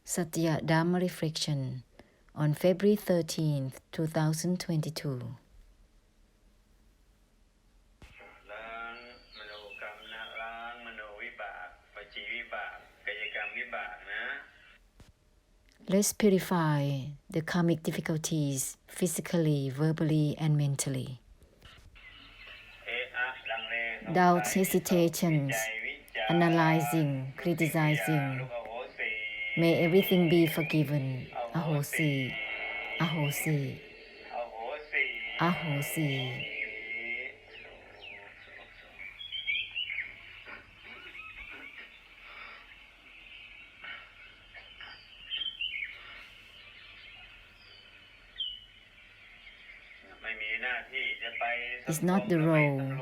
Satya Dharma Reflection on February 13th, 2022. Let's purify the karmic difficulties physically, verbally, and mentally. Doubts, hesitations, analyzing, criticizing. May everything be forgiven. Ahosi, Ahosi, Ahosi. It's not the role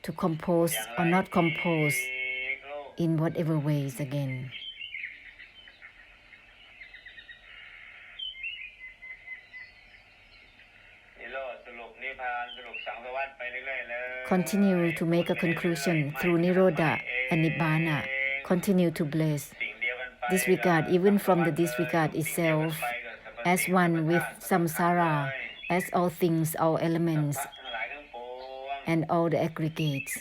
to compose or not compose in whatever ways again. Continue to make a conclusion through Nirodha and Nibbana. Continue to bless. Disregard even from the disregard itself as one with samsara, as all things, all elements, and all the aggregates.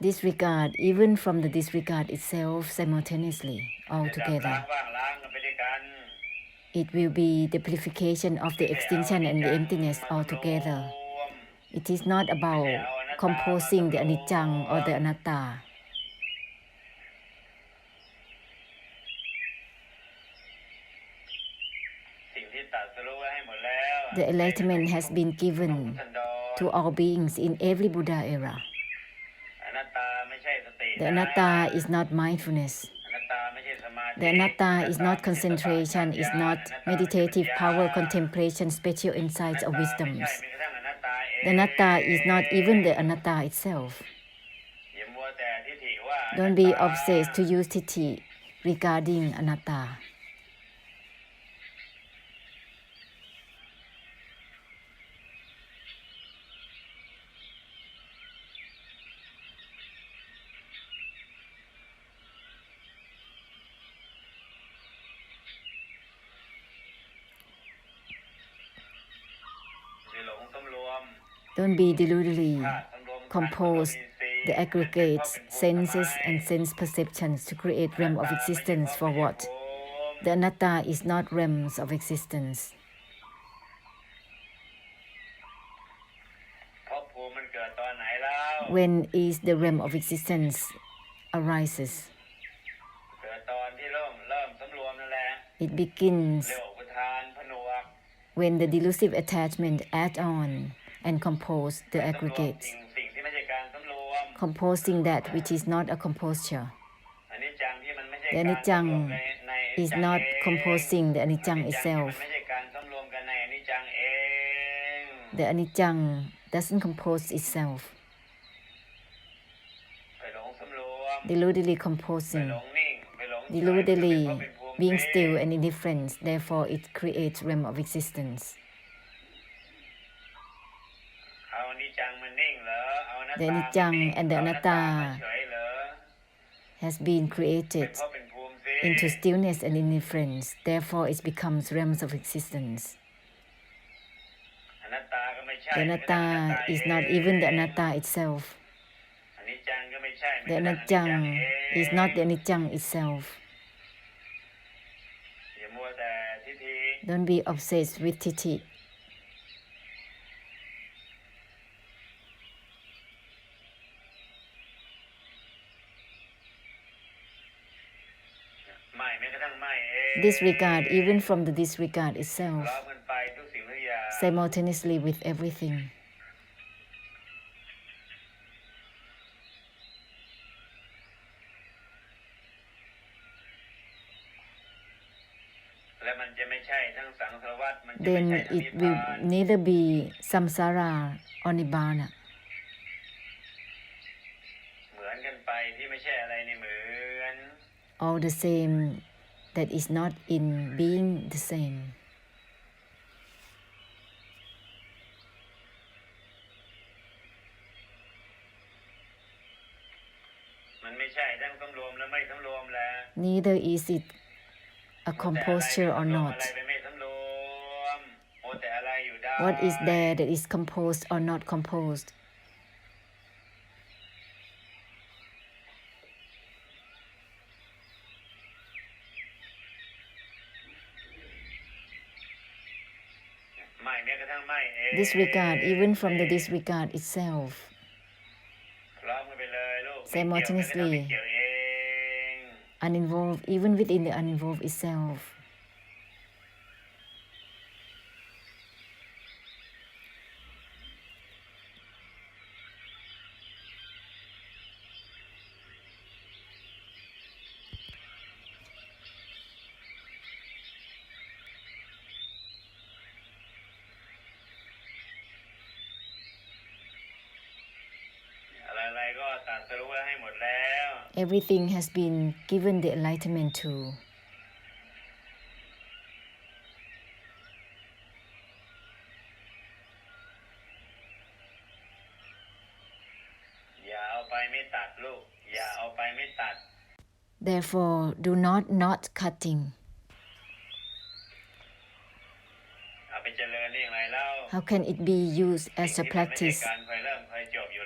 Disregard even from the disregard itself simultaneously, altogether. It will be the purification of the extinction and the emptiness altogether. It is not about composing the anicca or the anatta. The enlightenment has been given to all beings in every Buddha era. The anatta is not mindfulness. The anatta is not concentration, is not meditative power, contemplation, special insights or wisdoms. The anatta is not even the anatta itself. Don't be obsessed to use titi regarding anatta. Don't be deludedly compose the aggregates, senses, and sense perceptions to create realm of existence for what? The anatta is not realms of existence. When is the realm of existence arises? It begins when the delusive attachment add on and compose the aggregates, composing that which is not a composure. The anicca is not composing the anicca itself. The anicca doesn't compose itself. Deludedly composing, deludedly being still and indifferent, therefore it creates realm of existence. The anicca and the anatta has been created into stillness and indifference, therefore it becomes realms of existence. The anatta is not even the anatta itself. The anicca is not the anicca itself. Don't be obsessed with titi. Disregard even from the disregard itself, simultaneously with everything. Then it will neither be samsara or nibbana. All the same that is not in being the same. Neither is it a composure or not. What is there that is composed or not composed? Disregard even from the disregard itself. Simultaneously, uninvolved even within the uninvolved itself. Everything has been given the enlightenment to. Therefore, do not cutting. How can it be used as a practice?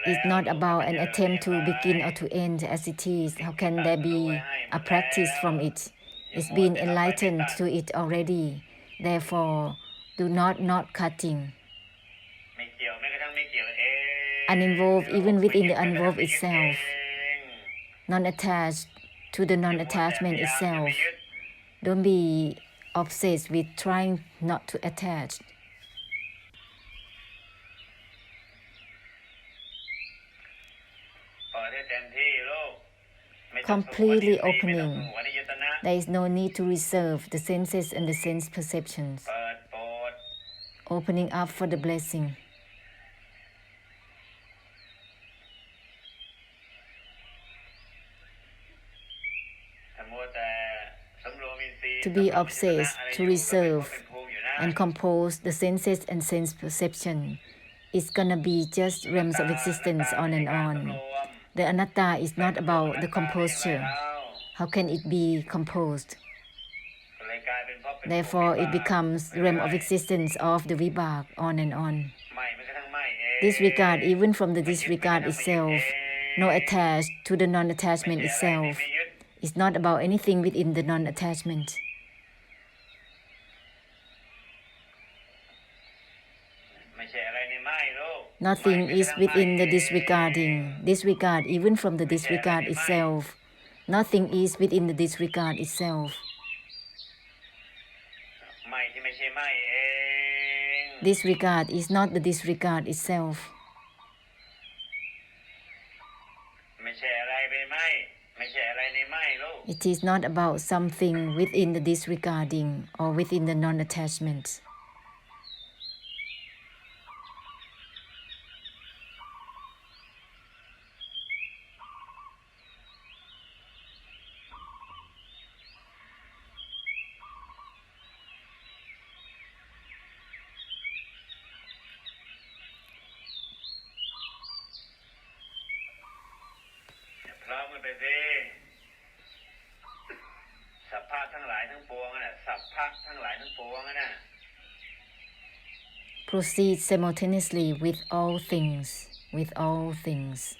It's not about an attempt to begin or to end as it is. How can there be a practice from it? It's been enlightened to it already. Therefore, do not cutting. Uninvolved even within the uninvolved itself. Non-attached to the non-attachment itself. Don't be obsessed with trying not to attach. Completely opening. There is no need to reserve the senses and the sense perceptions. Opening up for the blessing. To be obsessed, to reserve, and compose the senses and sense perception is gonna be just realms of existence on and on. The anatta is not about the composure. How can it be composed? Therefore, it becomes the realm of existence of the vibhak on and on. Disregard even from the disregard itself, no attached to the non-attachment itself. It's not about anything within the non-attachment. Nothing is within the disregarding. Disregard even from the disregard itself. Nothing is within the disregard itself. Disregard is not the disregard itself. It is not about something within the disregarding or within the non-attachment. Proceed simultaneously with all things, with all things.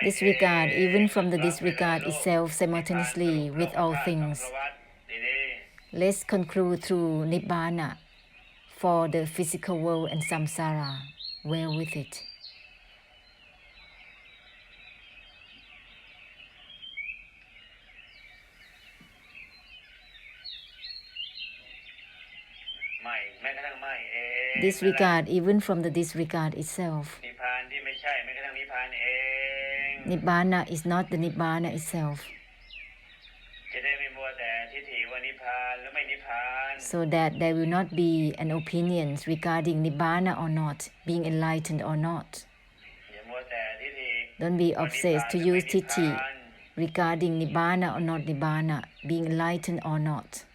Disregard even from the disregard itself simultaneously with all things. Let's conclude through Nibbana for the physical world and samsara. Well with it. Disregard even from the disregard itself. Nibbana is not the Nibbana itself. So that there will not be an opinion regarding Nibbana or not, being enlightened or not. Don't be obsessed to use Tithi regarding Nibbana or not Nibbana, being enlightened or not.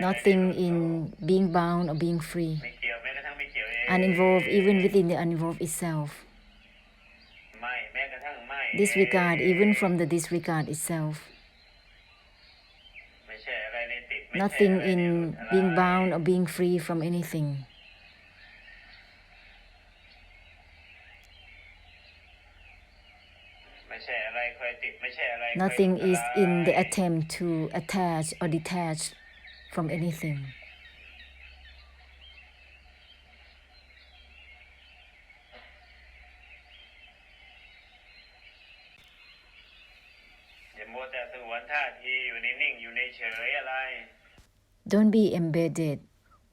Nothing in being bound or being free. Uninvolved even within the uninvolved itself. Disregard even from the disregard itself. Nothing in being bound or being free from anything. Nothing is in the attempt to attach or detach from anything. Don't be embedded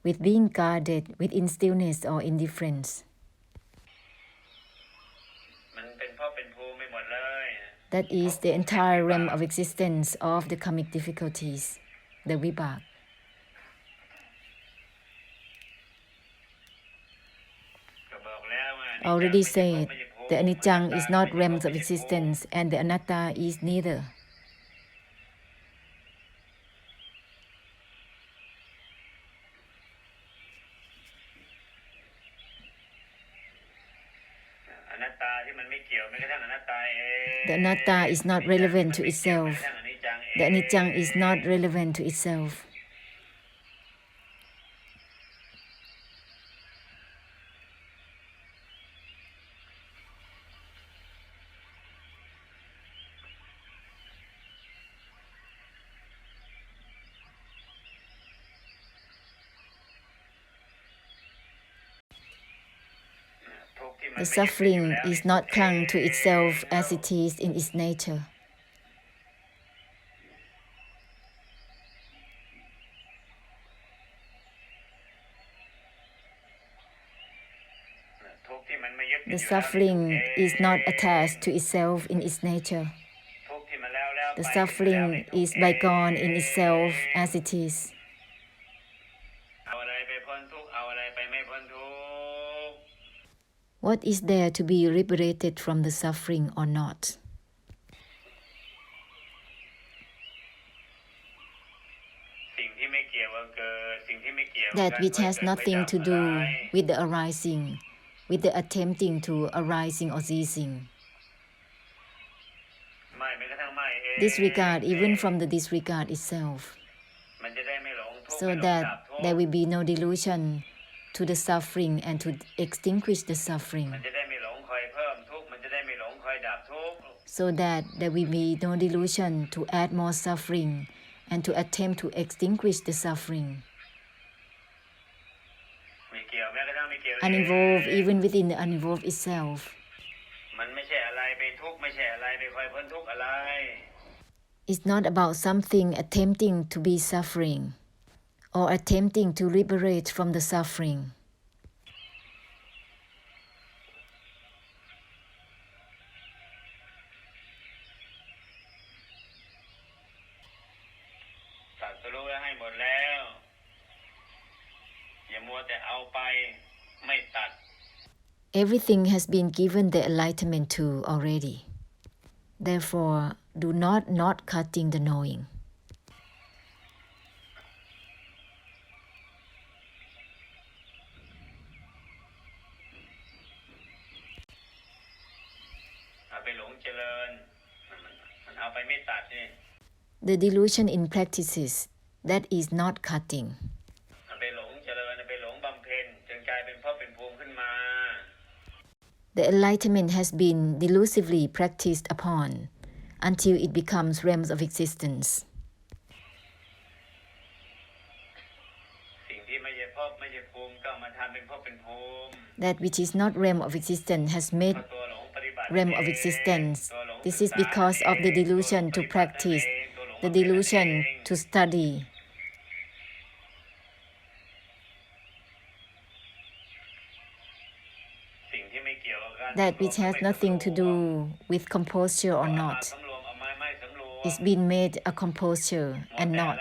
with being guarded within stillness or indifference. That is the entire realm of existence of the karmic difficulties, the vibhak. Already said, the anicca is not realms of existence and the anatta is neither. The anatta is not relevant to itself. The anicca is not relevant to itself. The suffering is not clung to itself as it is in its nature. The suffering is not attached to itself in its nature. The suffering is bygone in itself as it is. What is there to be liberated from the suffering or not? That which has nothing to do with the arising, with the attempting to arising or ceasing. Disregard even from the disregard itself, so that there will be no delusion to the suffering and to extinguish the suffering, so that there will be no delusion to add more suffering and to attempt to extinguish the suffering. Uninvolved even within the uninvolved itself. It's not about something attempting to be suffering or attempting to liberate from the suffering. Everything has been given the enlightenment to already. Therefore, do not cutting the knowing. The delusion in practices, that is not cutting. The enlightenment has been delusively practiced upon until it becomes realms of existence. That which is not realm of existence has made realm of existence. This is because of the delusion to practice, the delusion to study. That which has nothing to do with composure or not is being made a composure and not.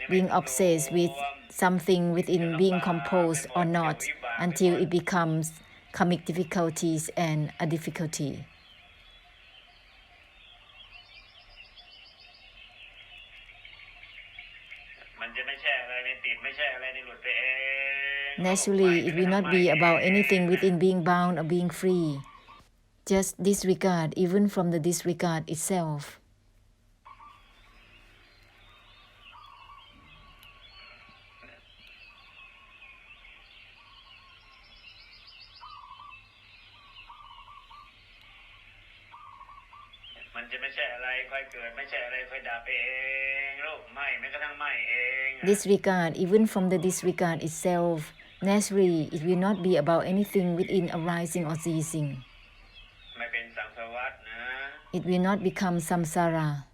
Being obsessed with something within being composed or not until it becomes karmic difficulties and a difficulty. Naturally, it will not be about anything within being bound or being free. Just disregard even from the disregard itself. Disregard even from the disregard itself. Naturally, it will not be about anything within arising or ceasing. It will not become samsara.